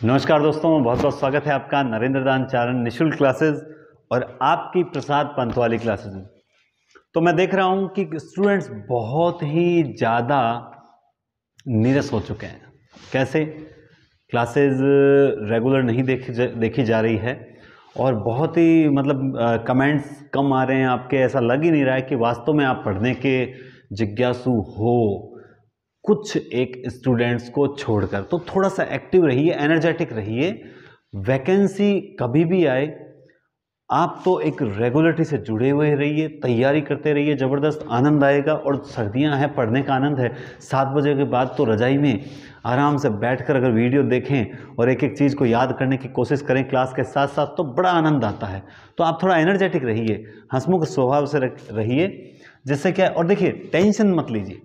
नमस्कार दोस्तों, बहुत बहुत स्वागत है आपका नरेंद्र दान चारण निःशुल्क क्लासेस और आपकी प्रसाद पंत वाली क्लासेस में। तो मैं देख रहा हूं कि स्टूडेंट्स बहुत ही ज़्यादा नीरस हो चुके हैं। कैसे? क्लासेस रेगुलर नहीं देखी जा रही है और बहुत ही कमेंट्स कम आ रहे हैं आपके। ऐसा लग ही नहीं रहा है कि वास्तव में आप पढ़ने के जिज्ञासु हो, कुछ एक स्टूडेंट्स को छोड़कर। तो थोड़ा सा एक्टिव रहिए, एनर्जेटिक रहिए। वैकेंसी कभी भी आए, आप तो एक रेगुलरिटी से जुड़े हुए रहिए, तैयारी करते रहिए, ज़बरदस्त आनंद आएगा। और सर्दियां हैं, पढ़ने का आनंद है। 7 बजे के बाद तो रजाई में आराम से बैठकर अगर वीडियो देखें और एक एक चीज़ को याद करने की कोशिश करें क्लास के साथ साथ, तो बड़ा आनंद आता है। तो आप थोड़ा एनर्जेटिक रहिए, हंसमुख स्वभाव से रहिए, जिससे क्या। और देखिए, टेंशन मत लीजिए,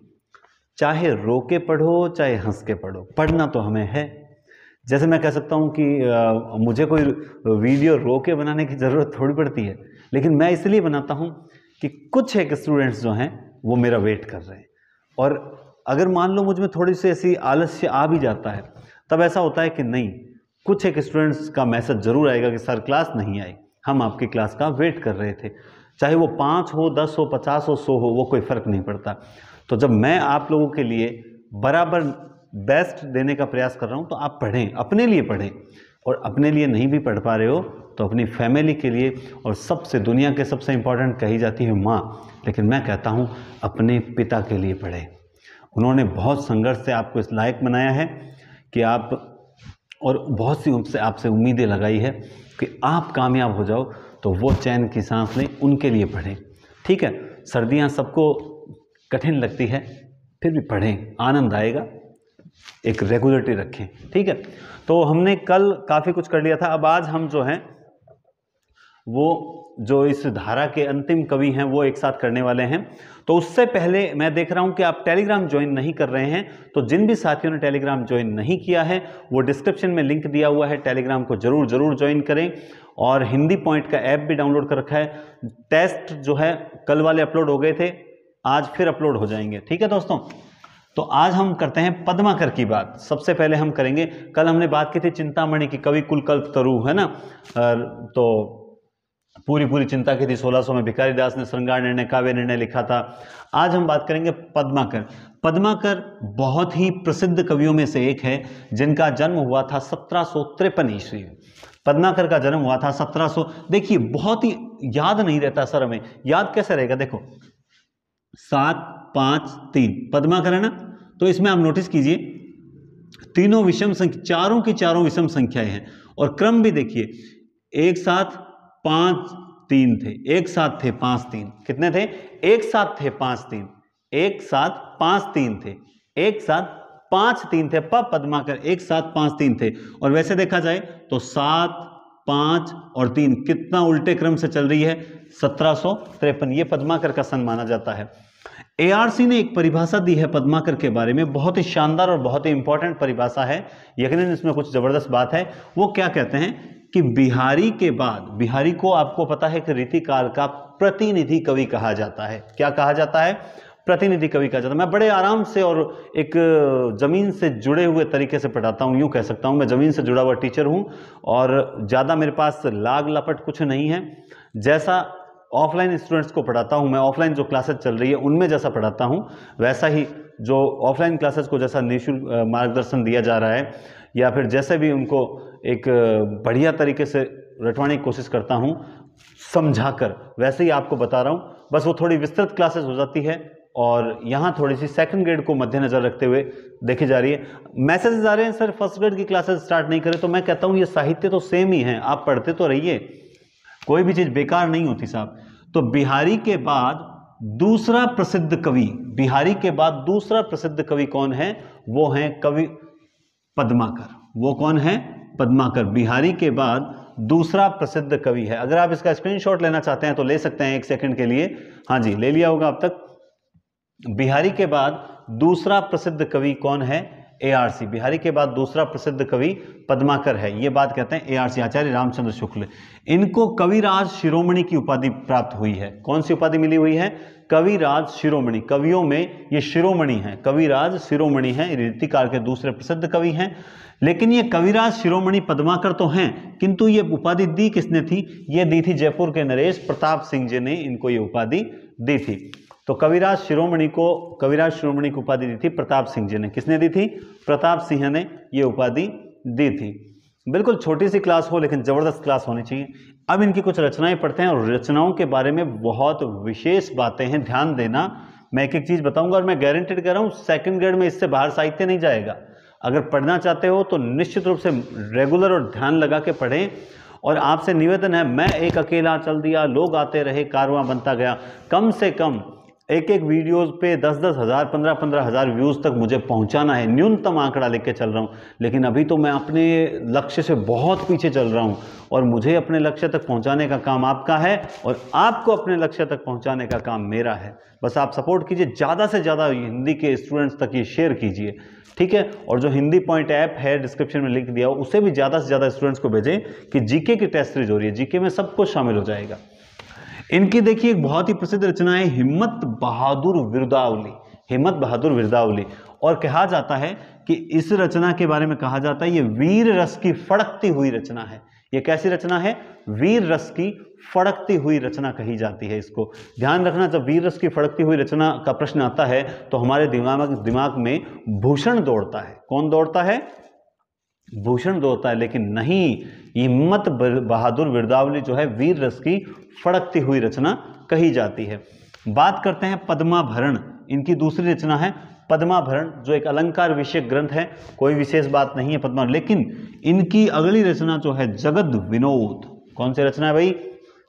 चाहे रो के पढ़ो चाहे हंस के पढ़ो, पढ़ना तो हमें है। जैसे मैं कह सकता हूँ कि मुझे कोई वीडियो रो के बनाने की ज़रूरत थोड़ी पड़ती है, लेकिन मैं इसलिए बनाता हूँ कि कुछ एक स्टूडेंट्स जो हैं वो मेरा वेट कर रहे हैं। और अगर मान लो मुझ में थोड़ी सी ऐसी आलस्य आ भी जाता है, तब ऐसा होता है कि नहीं, कुछ एक स्टूडेंट्स का मैसेज ज़रूर आएगा कि सर क्लास नहीं आई, हम आपकी क्लास का वेट कर रहे थे। चाहे वो 5 हो, 10 हो, 50 हो, 100 हो, वो कोई फ़र्क नहीं पड़ता। तो जब मैं आप लोगों के लिए बराबर बेस्ट देने का प्रयास कर रहा हूं, तो आप पढ़ें, अपने लिए पढ़ें। और अपने लिए नहीं भी पढ़ पा रहे हो तो अपनी फैमिली के लिए, और सबसे दुनिया के सबसे इम्पोर्टेंट कही जाती है माँ, लेकिन मैं कहता हूं अपने पिता के लिए पढ़ें। उन्होंने बहुत संघर्ष से आपको इस लायक बनाया है कि आप, और बहुत सी आपसे उम्मीदें लगाई है कि आप कामयाब हो जाओ, तो वो चैन की सांस लें, उनके लिए पढ़ें। ठीक है, सर्दियाँ सबको कठिन लगती है, फिर भी पढ़ें, आनंद आएगा। एक रेगुलरिटी रखें, ठीक है। तो हमने कल काफ़ी कुछ कर लिया था। अब आज हम जो हैं वो जो इस धारा के अंतिम कवि हैं वो एक साथ करने वाले हैं। तो उससे पहले मैं देख रहा हूं कि आप टेलीग्राम ज्वाइन नहीं कर रहे हैं, तो जिन भी साथियों ने टेलीग्राम ज्वाइन नहीं किया है, वो डिस्क्रिप्शन में लिंक दिया हुआ है, टेलीग्राम को जरूर ज्वाइन करें। और हिंदी पॉइंट का ऐप भी डाउनलोड कर रखा है। टेस्ट जो है कल वाले अपलोड हो गए थे, आज फिर अपलोड हो जाएंगे, ठीक है दोस्तों। तो आज हम करते हैं पद्माकर की बात। सबसे पहले हम करेंगे, कल हमने बात की थी चिंतामणि की, कवि कुलकल्प तरु, है ना। तो पूरी चिंता की थी। 1600 में भिखारी दास ने श्रृंगार निर्णय, काव्य निर्णय लिखा था। आज हम बात करेंगे पद्माकर। पद्माकर बहुत ही प्रसिद्ध कवियों में से एक है, जिनका जन्म हुआ था 1753 ईस्वी में। पद्माकर का जन्म हुआ था 1700। देखिए, बहुत ही याद नहीं रहता सर, हमें याद कैसे रहेगा। देखो 7, 5, 3 पद्माकर है ना। तो इसमें आप नोटिस कीजिए, तीनों विषम संख्या, चारों की चारों विषम संख्याएं हैं। और क्रम भी देखिए, एक साथ 5, 3 थे, एक साथ थे 5, 3। कितने थे? एक साथ थे 5, 3, एक साथ 5, 3 थे, एक साथ 5, 3 थे। पद्माकर एक साथ 5, 3 थे। और वैसे देखा जाए तो 7, 5 और 3 कितना उल्टे क्रम से चल रही है। 1753 ये पद्माकर का सन माना जाता है। एआरसी ने एक परिभाषा दी है पद्माकर के बारे में, बहुत ही शानदार और बहुत ही इंपॉर्टेंट परिभाषा है। यकीनन इसमें कुछ जबरदस्त बात है। वो क्या कहते हैं कि बिहारी के बाद, बिहारी को आपको पता है कि रीतिकाल का प्रतिनिधि कवि कहा जाता है। क्या कहा जाता है? प्रतिनिधि कवि कहा जाता है। मैं बड़े आराम से और एक जमीन से जुड़े हुए तरीके से पढ़ाता हूँ, यूँ कह सकता हूँ। मैं जमीन से जुड़ा हुआ टीचर हूँ और ज़्यादा मेरे पास लाग लपट कुछ नहीं है। जैसा ऑफलाइन स्टूडेंट्स को पढ़ाता हूँ मैं, ऑफलाइन जो क्लासेस चल रही है उनमें जैसा पढ़ाता हूँ, वैसा ही जो ऑफलाइन क्लासेस को जैसा निःशुल्क मार्गदर्शन दिया जा रहा है, या फिर जैसे भी उनको एक बढ़िया तरीके से रटवाने की कोशिश करता हूँ समझाकर, वैसे ही आपको बता रहा हूँ। बस वो थोड़ी विस्तृत क्लासेस हो जाती है और यहाँ थोड़ी सी सेकंड ग्रेड को मद्देनजर रखते हुए देखी जा रही है। मैसेजेस आ रहे हैं सर फर्स्ट ग्रेड की क्लासेस स्टार्ट नहीं करें, तो मैं कहता हूँ ये साहित्य तो सेम ही है, आप पढ़ते तो रहिए, कोई भी चीज़ बेकार नहीं होती साहब। तो बिहारी के बाद दूसरा प्रसिद्ध कवि, बिहारी के बाद दूसरा प्रसिद्ध कवि कौन है? वो है कवि पद्माकर। वो कौन है? पद्माकर। बिहारी के बाद दूसरा प्रसिद्ध कवि है। अगर आप इसका स्क्रीनशॉट लेना चाहते हैं तो ले सकते हैं 1 सेकंड के लिए। हाँ जी, ले लिया होगा अब तक। बिहारी के बाद दूसरा प्रसिद्ध कवि कौन है? ARC, बिहारी के बाद दूसरा प्रसिद्ध कवि पद्माकर है, ये बात कहते हैं ARC, आचार्य रामचंद्र शुक्ल। इनको कविराज शिरोमणि की उपाधि प्राप्त हुई है। कौन सी उपाधि मिली हुई है? कविराज शिरोमणि। कवियों में ये शिरोमणि हैं, कविराज शिरोमणि हैं, रीतिकाल के दूसरे प्रसिद्ध कवि हैं। लेकिन ये कविराज शिरोमणि पद्माकर तो हैं, किंतु ये उपाधि दी किसने थी? ये दी थी जयपुर के नरेश प्रताप सिंह जी ने इनको ये उपाधि दी थी। तो कविराज शिरोमणि की उपाधि दी थी प्रताप सिंह जी ने। किसने दी थी? प्रताप सिंह ने ये उपाधि दी थी। बिल्कुल छोटी सी क्लास हो लेकिन जबरदस्त क्लास होनी चाहिए। अब इनकी कुछ रचनाएं पढ़ते हैं और रचनाओं के बारे में बहुत विशेष बातें हैं, ध्यान देना। मैं एक एक चीज बताऊंगा और मैं गारंटेड कर रहा हूं सेकंड ग्रेड में इससे बाहर साहित्य नहीं जाएगा। अगर पढ़ना चाहते हो तो निश्चित रूप से रेगुलर और ध्यान लगा के पढ़ें। और आपसे निवेदन है, मैं एक अकेला चल दिया, लोग आते रहे, कारवां बनता गया। कम से कम एक एक वीडियोस पे 10-10 हज़ार 15-15 हज़ार व्यूज़ तक मुझे पहुंचाना है, न्यूनतम आंकड़ा लेके चल रहा हूं। लेकिन अभी तो मैं अपने लक्ष्य से बहुत पीछे चल रहा हूं और मुझे अपने लक्ष्य तक पहुंचाने का काम आपका है और आपको अपने लक्ष्य तक पहुंचाने का काम मेरा है। बस आप सपोर्ट कीजिए, ज़्यादा से ज़्यादा हिंदी के स्टूडेंट्स तक ये शेयर कीजिए, ठीक है। और जो हिंदी पॉइंट ऐप है डिस्क्रिप्शन में लिंक दिया हो, उसे भी ज़्यादा से ज़्यादा स्टूडेंट्स को भेजें कि जीके की टेस्ट सीरीज हो रही है, जीके में सब कुछ शामिल हो जाएगा। इनकी देखिए एक बहुत ही प्रसिद्ध रचना है हिम्मत बहादुर विरदावली। हिम्मत बहादुर विरदावली, और कहा जाता है कि इस रचना के बारे में कहा जाता है ये वीर रस की फड़कती हुई रचना है। ये कैसी रचना है? वीर रस की फड़कती हुई रचना कही जाती है इसको। ध्यान रखना, जब वीर रस की फड़कती हुई रचना का प्रश्न आता है तो हमारे दिमाग में भूषण दौड़ता है। कौन दौड़ता है? भूषण दौड़ता है। लेकिन नहीं, हिम्मत बहादुर विरदावली जो है वीर रस की फड़कती हुई रचना कही जाती है। बात करते हैं पद्माभरण। इनकी दूसरी रचना है पद्माभरण, जो एक अलंकार विषयक ग्रंथ है, कोई विशेष बात नहीं है पद्मा। लेकिन इनकी अगली रचना जो है जगद विनोद। कौन सी रचना है भाई?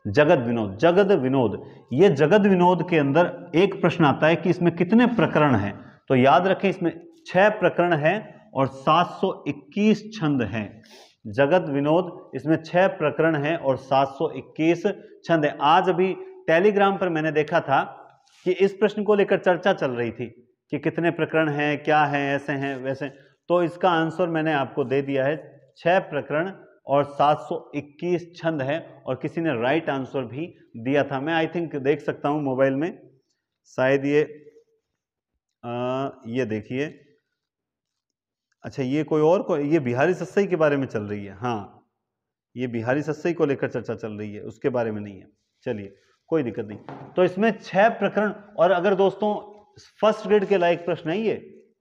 जगद विनोद। जगद विनोद, ये जगद विनोद के अंदर एक प्रश्न आता है कि इसमें कितने प्रकरण हैं। तो याद रखें, इसमें 6 प्रकरण हैं और 721 छंद हैं। जगद विनोद, इसमें 6 प्रकरण हैं और 721 छंद हैं। आज अभी टेलीग्राम पर मैंने देखा था कि इस प्रश्न को लेकर चर्चा चल रही थी कि कितने प्रकरण हैं, क्या हैं, ऐसे हैं वैसे। तो इसका आंसर मैंने आपको दे दिया है, 6 प्रकरण और 721 छंद है। और किसी ने राइट आंसर भी दिया था, मैं आई थिंक देख सकता हूं मोबाइल में, शायद ये देखिए, अच्छा ये ये बिहारी सस्सई के बारे में चल रही है। हाँ, ये बिहारी सस्सई को लेकर चर्चा चल रही है, उसके बारे में नहीं है। चलिए कोई दिक्कत नहीं। तो इसमें 6 प्रकरण, और अगर दोस्तों फर्स्ट ग्रेड के लायक प्रश्न है ये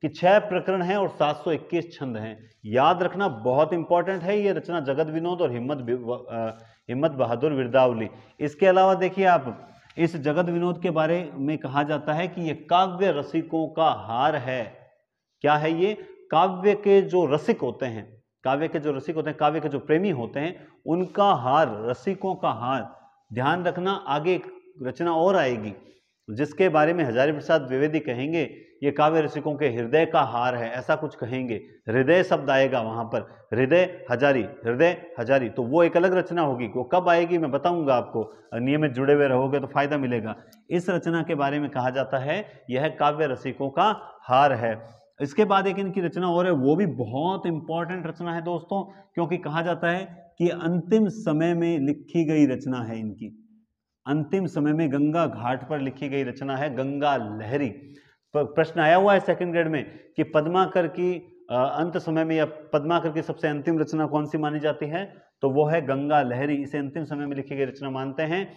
कि 6 प्रकरण हैं और 721 छंद हैं। याद रखना, बहुत इंपॉर्टेंट है ये रचना जगद विनोद और हिम्मत बहादुर विरदावली। इसके अलावा देखिए आप, इस जगद विनोद के बारे में कहा जाता है कि ये काव्य रसिकों का हार है। क्या है ये? काव्य के जो रसिक होते हैं, काव्य के जो प्रेमी होते हैं, उनका हार, रसिकों का हार। ध्यान रखना, आगे एक रचना और आएगी जिसके बारे में हजारी प्रसाद द्विवेदी कहेंगे ये काव्य रसिकों के हृदय का हार है, ऐसा कुछ कहेंगे। हृदय शब्द आएगा वहां पर, हृदय हजारी। तो वो एक अलग रचना होगी, वो कब आएगी मैं बताऊंगा आपको, नियमित जुड़े हुए रहोगे तो फायदा मिलेगा। इस रचना के बारे में कहा जाता है यह काव्य रसिकों का हार है। इसके बाद एक इनकी रचना और है, वो भी बहुत इंपॉर्टेंट रचना है दोस्तों, क्योंकि कहा जाता है कि अंतिम समय में लिखी गई रचना है इनकी। अंतिम समय में गंगा घाट पर लिखी गई रचना है गंगा लहरी। प्रश्न आया हुआ है सेकंड ग्रेड में कि पद्माकर की अंत समय में या पद्माकर की सबसे अंतिम रचना कौन सी मानी जाती है? तो वो है गंगा लहरी। इसे अंतिम समय में लिखी गई रचना मानते हैं।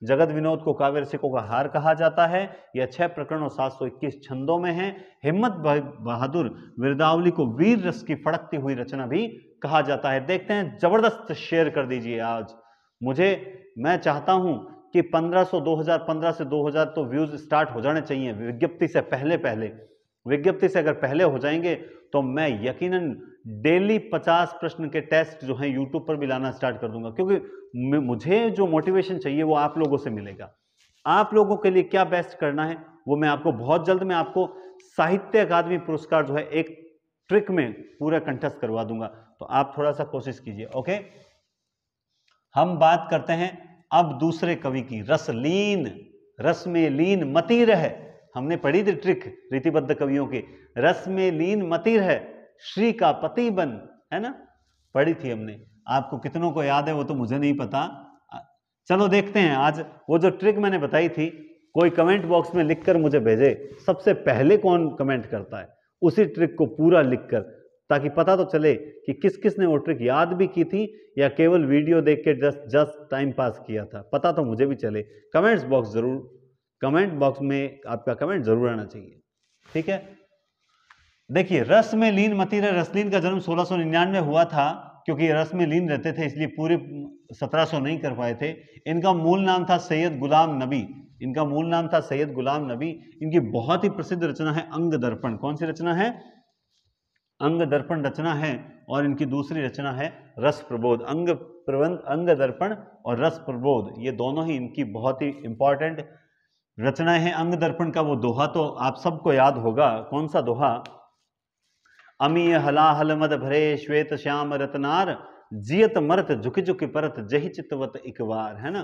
जगद विनोद को काव्य रसिकों का हार कहा जाता है। यह 6 प्रकरण और 721 छंदों में है। हिम्मत बहादुर विरदावली को वीर रस की फड़कती हुई रचना भी कहा जाता है। देखते हैं, जबरदस्त शेयर कर दीजिए आज मैं चाहता हूं कि 2015 से 2000 तो व्यूज स्टार्ट हो जाने चाहिए विज्ञप्ति से पहले। विज्ञप्ति से अगर पहले हो जाएंगे तो मैं यकीनन डेली 50 प्रश्न के टेस्ट जो हैं यूट्यूब पर भी लाना स्टार्ट कर दूंगा, क्योंकि मुझे जो मोटिवेशन चाहिए वो आप लोगों से मिलेगा। आप लोगों के लिए क्या बेस्ट करना है वो मैं आपको बहुत जल्द में आपको साहित्य अकादमी पुरस्कार जो है एक ट्रिक में पूरा कंठस्थ करवा दूंगा, तो आप थोड़ा सा कोशिश कीजिए। ओके, हम बात करते हैं अब दूसरे कवि की, रस में लीन मति रह। हमने पढ़ी थी ट्रिक रीतिबद्ध कवियों की, रस में लीन मति रह। श्री का पति बन, है ना, पढ़ी थी हमने। आपको कितनों को याद है वो तो मुझे नहीं पता। चलो देखते हैं आज वो जो ट्रिक मैंने बताई थी, कोई कमेंट बॉक्स में लिखकर मुझे भेजे, सबसे पहले कौन कमेंट करता है उसी ट्रिक को पूरा लिखकर, ताकि पता तो चले कि किस किस ने वो ट्रिक याद भी की थी या केवल वीडियो देख के जस्ट टाइम पास किया था, पता तो मुझे भी चले। कमेंट्स बॉक्स जरूर, कमेंट बॉक्स में आपका कमेंट जरूर आना चाहिए, ठीक है। देखिए, रस में लीन मतीरा रसलीन का जन्म 1699 हुआ था, क्योंकि रस में लीन रहते थे इसलिए पूरे 1700 नहीं कर पाए थे। इनका मूल नाम था सैयद गुलाम नबी, इनका मूल नाम था सैयद गुलाम नबी। इनकी बहुत ही प्रसिद्ध रचना है अंग दर्पण। कौन सी रचना है? अंग दर्पण रचना है। और इनकी दूसरी रचना है रस प्रबोध। अंग प्रबंध, अंग दर्पण और रस प्रबोध, ये दोनों ही इनकी बहुत ही इंपॉर्टेंट रचनाएं हैं। अंग दर्पण का वो दोहा तो आप सबको याद होगा, कौन सा दोहा? अमीय हलाहल मद भरे श्वेत श्याम रतनार, जियत मरत झुक झुक परत जहि चितवत इकबार, है ना।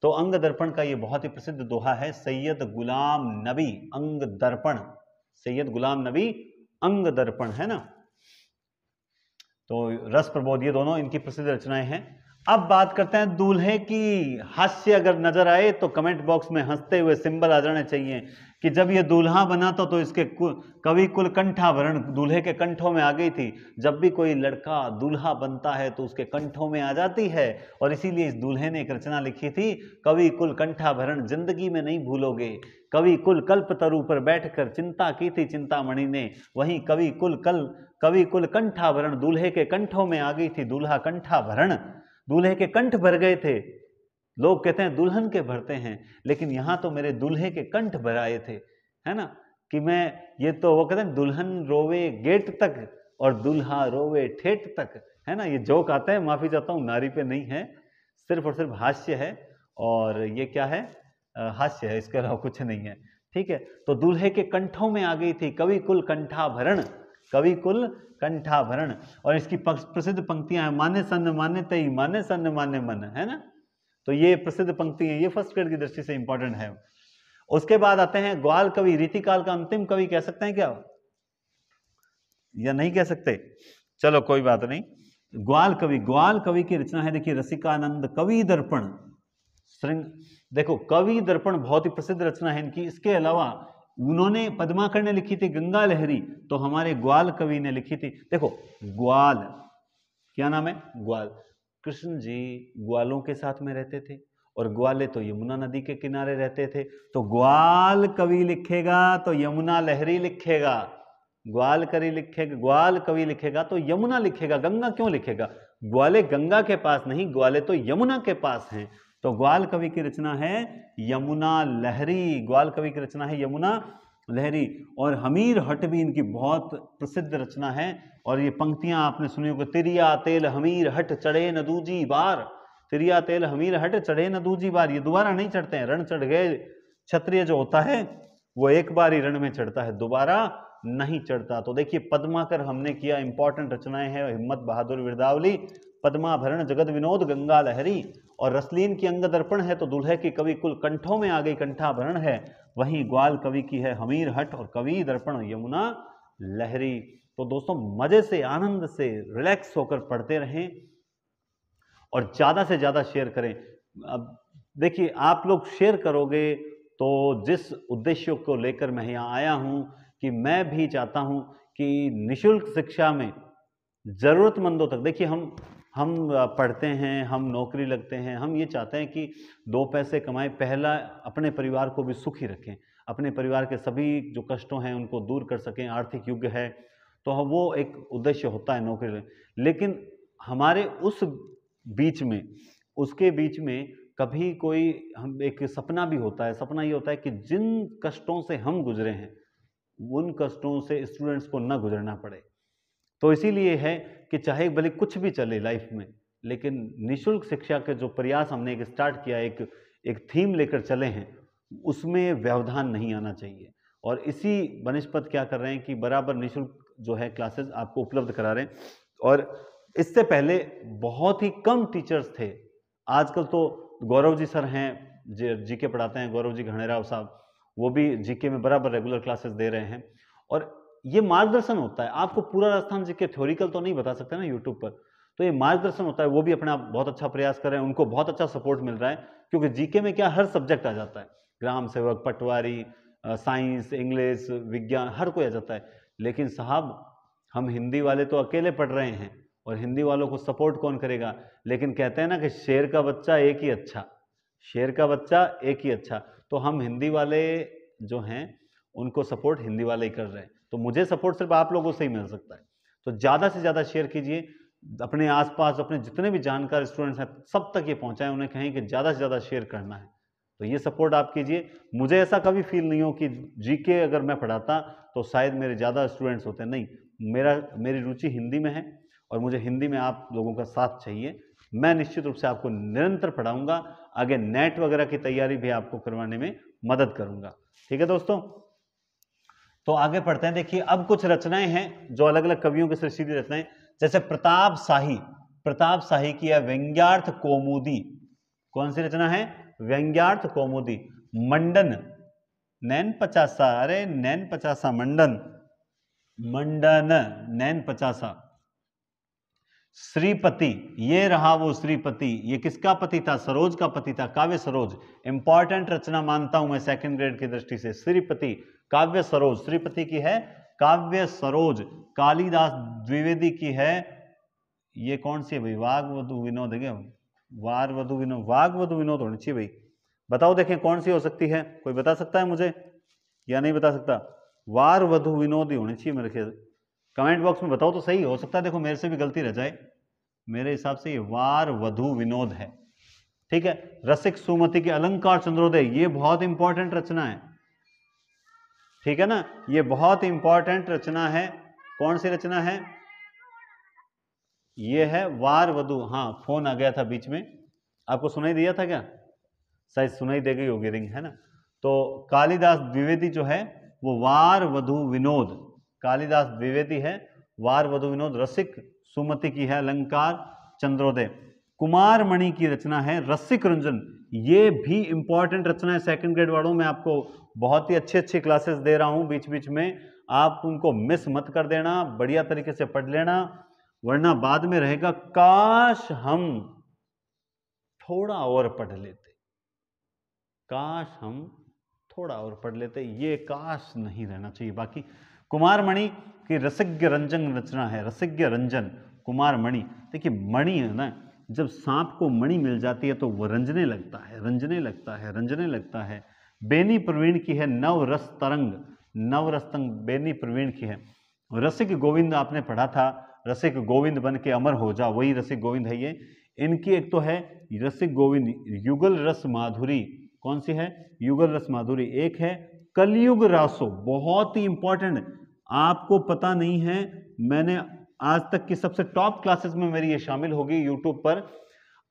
तो अंग दर्पण का ये बहुत ही प्रसिद्ध दोहा है, सैयद गुलाम नबी अंग दर्पण, सैयद गुलाम नबी अंग दर्पण, है ना। तो रस प्रबोध, ये दोनों इनकी प्रसिद्ध रचनाएं हैं। अब बात करते हैं दूल्हे की। हास्य अगर नजर आए तो कमेंट बॉक्स में हंसते हुए सिंबल आ जाने चाहिए कि जब ये दूल्हा बना तो इसके कवि कुल कंठाभरण दूल्हे के कंठों में आ गई थी। जब भी कोई लड़का दूल्हा बनता है तो उसके कंठों में आ जाती है, और इसीलिए इस दूल्हे ने एक रचना लिखी थी, कवि कुल कंठाभरण जिंदगी में नहीं भूलोगे। कवि कुल कल्प तरु पर बैठकर चिंता की थी चिंतामणि ने, वहीं कवि कुल कंठाभरण दूल्हे के कंठों में आ गई थी, दूल्हा कंठाभरण, दूल्हे के कंठ भर गए थे। लोग कहते हैं दुल्हन के भरते हैं, लेकिन यहां तो मेरे दूल्हे के कंठ भराए थे, है ना। कि मैं, ये तो वो कहते हैं दुल्हन रोवे गेट तक और दूल्हा रोवे ठेठ तक, है ना। ये जोक आता है, माफी चाहता हूं, नारी पे नहीं है, सिर्फ और सिर्फ हास्य है। और ये क्या है? हास्य है, इसके अलावा कुछ नहीं है, ठीक है। तो दूल्हे के कंठों में आ गई थी कवि कुल कंठाभरण, कवि कुल कंठाभरण। और इसकी प्रसिद्ध पंक्तियां हैं, माने सन माने तई माने सन माने मन, है ना। तो ये प्रसिद्ध पंक्ति है, ये फर्स्ट ग्रेड की दृष्टि से इंपॉर्टेंट है। उसके बाद आते हैं ग्वाल कवि, रीतिकाल का अंतिम कवि कह सकते हैं क्या, या नहीं कह सकते? चलो कोई बात नहीं। ग्वाल कवि की रचना है, देखिए, रसिकानंद कवि दर्पण श्रृंग। देखो, कवि दर्पण बहुत ही प्रसिद्ध रचना है इनकी। इसके अलावा उन्होंने, पद्माकर ने लिखी थी गंगा लहरी, तो हमारे ग्वाल कवि ने लिखी थी। देखो, ग्वाल, क्या नाम है? ग्वाल। कृष्ण जी ग्वालों के साथ में रहते थे, और ग्वाले तो यमुना नदी के किनारे रहते थे। तो ग्वाल कवि लिखेगा तो यमुना लहरी लिखेगा, ग्वाल कवि लिखेगा तो यमुना लिखेगा, गंगा क्यों लिखेगा? ग्वाले गंगा के पास नहीं, ग्वाले तो यमुना के पास हैं। तो ग्वाल कवि की रचना है यमुना लहरी, ग्वाल कवि की रचना है यमुना लहरी। और हमीर हट भी इनकी बहुत प्रसिद्ध रचना है, और ये पंक्तियां आपने सुनी होगी, तिरिया तेल हमीर हट चढ़े न दूजी बार, तिरिया तेल हमीर हट चढ़े न दूजी बार। ये दोबारा नहीं चढ़ते हैं, रण चढ़ गए। क्षत्रिय जो होता है वो एक बार ही रण में चढ़ता है, दोबारा नहीं चढ़ता। तो देखिए, पद्माकर हमने किया, इंपॉर्टेंट रचनाएं हैं, हिम्मत बहादुर विरदावली, पद्माभरण जगत विनोद गंगा लहरी। और रसलीन की अंग दर्पण है, तो दुल्हे की कवि कुल कंठों में आ गई, कंठाभरण है। वहीं ग्वाल कवि की है हमीर हट और कवि दर्पण यमुना लहरी। तो दोस्तों, मजे से, आनंद से, रिलैक्स होकर पढ़ते रहें और ज्यादा से ज्यादा शेयर करें। अब देखिए, आप लोग शेयर करोगे तो जिस उद्देश्य को लेकर मैं यहाँ आया हूँ, कि मैं भी चाहता हूँ कि निःशुल्क शिक्षा में जरूरतमंदों तक, देखिए, हम पढ़ते हैं, हम नौकरी लगते हैं, हम ये चाहते हैं कि 2 पैसे कमाएं, पहला अपने परिवार को भी सुखी रखें, अपने परिवार के सभी जो कष्टों हैं उनको दूर कर सकें, आर्थिक युग है तो वो एक उद्देश्य होता है नौकरी। लेकिन हमारे उस बीच में, उसके बीच में कभी कोई, हम एक सपना भी होता है, सपना ये होता है कि जिन कष्टों से हम गुजरे हैं उन कष्टों से स्टूडेंट्स को न गुजरना पड़े। तो इसीलिए है कि चाहे भले कुछ भी चले लाइफ में, लेकिन निःशुल्क शिक्षा के जो प्रयास हमने एक स्टार्ट किया, एक थीम लेकर चले हैं, उसमें व्यवधान नहीं आना चाहिए। और इसी बनस्पत क्या कर रहे हैं कि बराबर निःशुल्क जो है क्लासेस आपको उपलब्ध करा रहे हैं। और इससे पहले बहुत ही कम टीचर्स थे, आजकल तो गौरव जी सर हैं, जीके पढ़ाते हैं, गौरव जी घनेराव साहब, वो भी जीके में बराबर रेगुलर क्लासेस दे रहे हैं। और ये मार्गदर्शन होता है, आपको पूरा राजस्थान जीके थ्योरिकल तो नहीं बता सकते ना यूट्यूब पर, तो ये मार्गदर्शन होता है। वो भी अपने आप बहुत अच्छा प्रयास कर रहे हैं, उनको बहुत अच्छा सपोर्ट मिल रहा है, क्योंकि जीके में क्या हर सब्जेक्ट आ जाता है, ग्राम सेवक, पटवारी, साइंस, इंग्लिश, विज्ञान, हर कोई आ जाता है। लेकिन साहब हम हिंदी वाले तो अकेले पढ़ रहे हैं, और हिंदी वालों को सपोर्ट कौन करेगा? लेकिन कहते हैं ना कि शेर का बच्चा एक ही अच्छा, शेर का बच्चा एक ही अच्छा। तो हम हिंदी वाले जो हैं उनको सपोर्ट हिंदी वाले ही कर रहे हैं, तो मुझे सपोर्ट सिर्फ आप लोगों से ही मिल सकता है। तो ज़्यादा से ज़्यादा शेयर कीजिए, अपने आसपास अपने जितने भी जानकार स्टूडेंट्स हैं सब तक ये पहुंचाएं, उन्हें कहें कि ज़्यादा से ज़्यादा शेयर करना है। तो ये सपोर्ट आप कीजिए। मुझे ऐसा कभी फील नहीं हो कि जीके अगर मैं पढ़ाता तो शायद मेरे ज़्यादा स्टूडेंट्स होते, नहीं, मेरी रुचि हिंदी में है और मुझे हिंदी में आप लोगों का साथ चाहिए। मैं निश्चित रूप से आपको निरंतर पढ़ाऊंगा, आगे नेट वगैरह की तैयारी भी आपको करवाने में मदद करूंगा। ठीक है दोस्तों, तो आगे पढ़ते हैं। देखिए अब कुछ रचनाएं हैं जो अलग अलग कवियों की सृष्टि रचनाएं, जैसे प्रताप शाही की है व्यंग्यार्थ कौमुदी। कौन सी रचना है? व्यंग्यार्थ कौमुदी। मंडन, नैन पचासा, अरे नैन पचासा, मंडन नैन पचासा। श्रीपति, ये रहा वो श्रीपति, ये किसका पति था? सरोज का पति था, काव्य सरोज। इंपॉर्टेंट रचना मानता हूं मैं सेकंड ग्रेड की दृष्टि से, श्रीपति, काव्य सरोज, श्रीपति की है काव्य सरोज। कालिदास द्विवेदी की है, ये कौन सी है भाई? वाग वधु विनोद है क्या? वार वधु विनोद, वाग वधु विनोद होनी चाहिए भाई। बताओ देखें कौन सी हो सकती है, कोई बता सकता है मुझे या नहीं बता सकता? वार वधु विनोद ही होनी चाहिए मेरे ख्याल। कमेंट बॉक्स में बताओ तो सही, हो सकता है देखो मेरे से भी गलती रह जाए, मेरे हिसाब से ये वार वधु विनोद है। ठीक है। रसिक सुमति के अलंकार चंद्रोदय, ये बहुत इंपॉर्टेंट रचना है, ठीक है ना, ये बहुत इंपॉर्टेंट रचना है। कौन सी रचना है? ये है वार वधु। हाँ फोन आ गया था बीच में, आपको सुनाई दिया था क्या? शायद सुनाई दे गई होगी रिंग, है ना। तो कालिदास द्विवेदी जो है वो वार वधु विनोद, कालिदास द्विवेदी है वार वधु विनोद। रसिक सुमति की है अलंकार चंद्रोदय। कुमार मणि की रचना है रसिक रंजन, ये भी इंपॉर्टेंट रचना है सेकंड ग्रेड वालों में। आपको बहुत ही अच्छी अच्छी क्लासेस दे रहा हूं बीच बीच में, आप उनको मिस मत कर देना, बढ़िया तरीके से पढ़ लेना, वरना बाद में रहेगा काश हम थोड़ा और पढ़ लेते, काश हम थोड़ा और पढ़ लेते, ये काश नहीं रहना चाहिए। बाकी कुमार मणि की रसिक रंजन रचना है, रसिक रंजन कुमार मणि। देखिए मणि है ना, जब सांप को मणि मिल जाती है तो वो रंजने लगता है, रंजने लगता है, रंजने लगता है। बेनी प्रवीण की है नवरस तरंग, नवरस तरंग बेनी प्रवीण की है। रसिक गोविंद आपने पढ़ा था, रसिक गोविंद बन के अमर हो जा, वही रसिक गोविंद है ये। इनकी एक तो है रसिक गोविंद युगल रस माधुरी, कौन सी है? युगल रस माधुरी। एक है कलयुग रासो, बहुत ही इंपॉर्टेंट, आपको पता नहीं है, मैंने आज तक की सबसे टॉप क्लासेस में मेरी ये शामिल होगी यूट्यूब पर।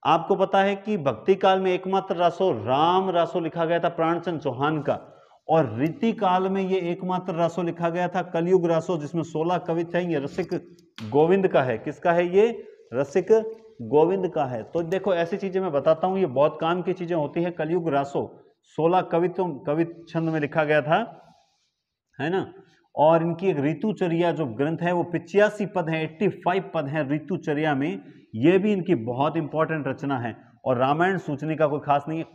आपको पता है कि भक्ति काल में एकमात्र रासो राम रासो लिखा गया था प्राणचंद चौहान का, और रीति काल में ये एकमात्र रासो लिखा गया था कलयुग रासो, जिसमें 16 कविता हैं। ये रसिक गोविंद का है, किसका है ये? रसिक गोविंद का है। तो देखो ऐसी चीजें मैं बताता हूं, ये बहुत काम की चीजें होती है। कलयुग रासो 16 कवि छंद में लिखा गया था, है ना। और इनकी एक ऋतुचर्या जो ग्रंथ है वो 85 पद है, 85 पद है ऋतुचर्या में, ये भी इनकी बहुत इंपॉर्टेंट रचना है। और रामायण सूचने का कोई खास नहीं है।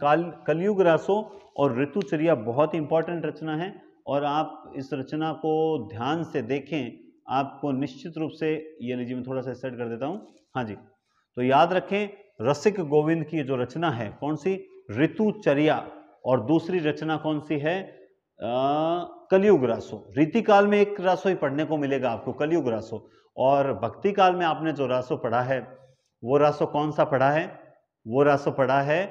कलयुग रासो और ऋतुचर्या बहुत इंपॉर्टेंट रचना है, और आप इस रचना को ध्यान से देखें, आपको निश्चित रूप से, ये लीजिए मैं थोड़ा सा सेट कर देता हूं, हाँ जी। तो याद रखें रसिक गोविंद की जो रचना है कौन सी? ऋतुचर्या। और दूसरी रचना कौन सी है? कलयुग रासो। रीति काल में एक रासो ही पढ़ने को मिलेगा आपको, कलयुग रासो। और भक्ति काल में आपने जो रासो पढ़ा है वो रासो कौन सा पढ़ा है? वो रासो पढ़ा है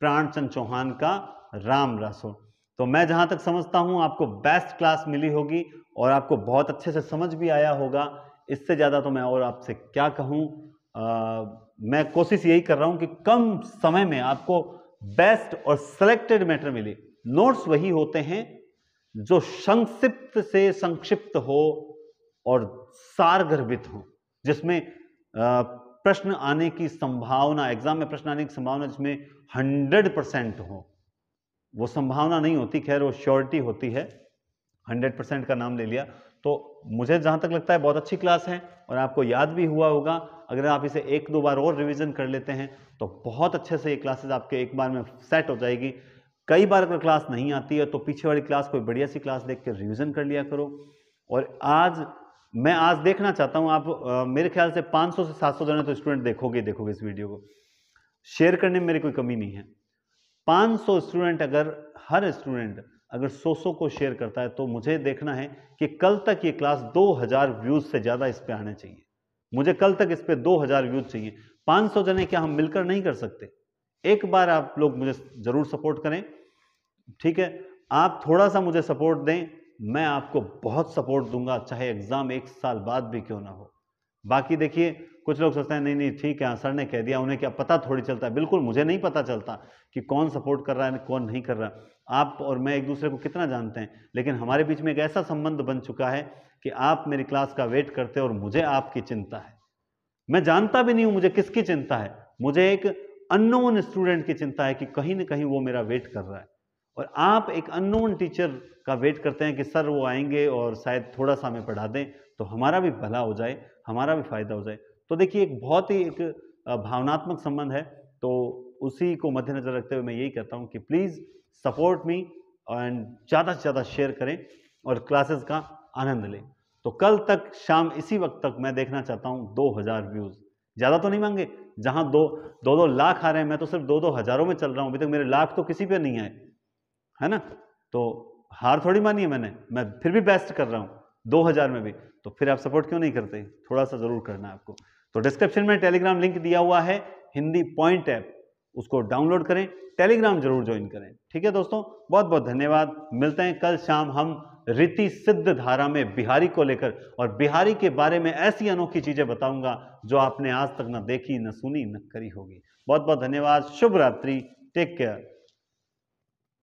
प्राणचंद चौहान का राम रासो। तो मैं जहां तक समझता हूं आपको बेस्ट क्लास मिली होगी और आपको बहुत अच्छे से समझ भी आया होगा। इससे ज्यादा तो मैं और आपसे क्या कहूं। मैं कोशिश यही कर रहा हूं कि कम समय में आपको बेस्ट और सिलेक्टेड मैटर मिले। नोट्स वही होते हैं जो संक्षिप्त से संक्षिप्त हो और सारगर्भित हो, जिसमें प्रश्न आने की संभावना, एग्जाम में प्रश्न आने की संभावना जिसमें 100% हो। वो संभावना नहीं होती, खैर वो श्योरिटी होती है, 100% का नाम ले लिया। तो मुझे जहाँ तक लगता है बहुत अच्छी क्लास है और आपको याद भी हुआ होगा। अगर आप इसे 1-2 बार और रिवीजन कर लेते हैं तो बहुत अच्छे से ये क्लासेस आपके एक बार में सेट हो जाएगी। कई बार अगर क्लास नहीं आती है तो पीछे वाली क्लास कोई बढ़िया सी क्लास देख के रिविज़न कर लिया करो। और मैं आज देखना चाहता हूँ आप मेरे ख्याल से 500 से 700 जने तो स्टूडेंट देखोगे इस वीडियो को। शेयर करने में मेरी कोई कमी नहीं है। 500 स्टूडेंट हर स्टूडेंट अगर 100 को शेयर करता है तो मुझे देखना है कि कल तक ये क्लास 2000 व्यूज से ज़्यादा इस पे आने चाहिए। मुझे कल तक इस पे 2000 व्यूज चाहिए। 500 जने क्या हम मिलकर नहीं कर सकते? एक बार आप लोग मुझे ज़रूर सपोर्ट करें, ठीक है? आप थोड़ा सा मुझे सपोर्ट दें, मैं आपको बहुत सपोर्ट दूंगा, चाहे एग्ज़ाम 1 साल बाद भी क्यों ना हो। बाकी देखिए, कुछ लोग सोचते हैं नहीं नहीं ठीक है, सर ने कह दिया, उन्हें क्या पता थोड़ी चलता है। बिल्कुल मुझे नहीं पता चलता कि कौन सपोर्ट कर रहा है कौन नहीं कर रहा। आप और मैं एक दूसरे को कितना जानते हैं, लेकिन हमारे बीच में एक ऐसा संबंध बन चुका है कि आप मेरी क्लास का वेट करते हैं और मुझे आपकी चिंता है। मैं जानता भी नहीं हूं मुझे किसकी चिंता है, मुझे एक अननोन स्टूडेंट की चिंता है कि कहीं ना कहीं वो मेरा वेट कर रहा है। और आप एक अननोन टीचर का वेट करते हैं कि सर वो आएंगे और शायद थोड़ा सा हमें पढ़ा दें तो हमारा भी भला हो जाए, हमारा भी फायदा हो जाए। तो देखिए एक बहुत ही एक भावनात्मक संबंध है, तो उसी को मद्देनजर रखते हुए मैं यही कहता हूं कि प्लीज़ सपोर्ट मी एंड ज़्यादा से ज़्यादा शेयर करें और क्लासेस का आनंद लें। तो कल तक शाम इसी वक्त तक मैं देखना चाहता हूं 2000 व्यूज़। ज़्यादा तो नहीं मांगे, जहां दो लाख आ रहे हैं, मैं तो सिर्फ 2 हज़ारों में चल रहा हूं। अभी तक मेरे लाख तो किसी पे नहीं आए, है ना? तो हार थोड़ी मानी है मैंने, मैं फिर भी बेस्ट कर रहा हूँ 2000 में भी। तो फिर आप सपोर्ट क्यों नहीं करते? थोड़ा सा ज़रूर करना है आपको। तो डिस्क्रिप्शन में टेलीग्राम लिंक दिया हुआ है, हिंदी पॉइंट ऐप, उसको डाउनलोड करें, टेलीग्राम जरूर ज्वाइन करें। ठीक है दोस्तों, बहुत बहुत धन्यवाद। मिलते हैं कल शाम हम रीति सिद्ध धारा में बिहारी को लेकर, और बिहारी के बारे में ऐसी अनोखी चीजें बताऊंगा जो आपने आज तक न देखी, न सुनी, न करी होगी। बहुत बहुत धन्यवाद। शुभ रात्रि, टेक केयर।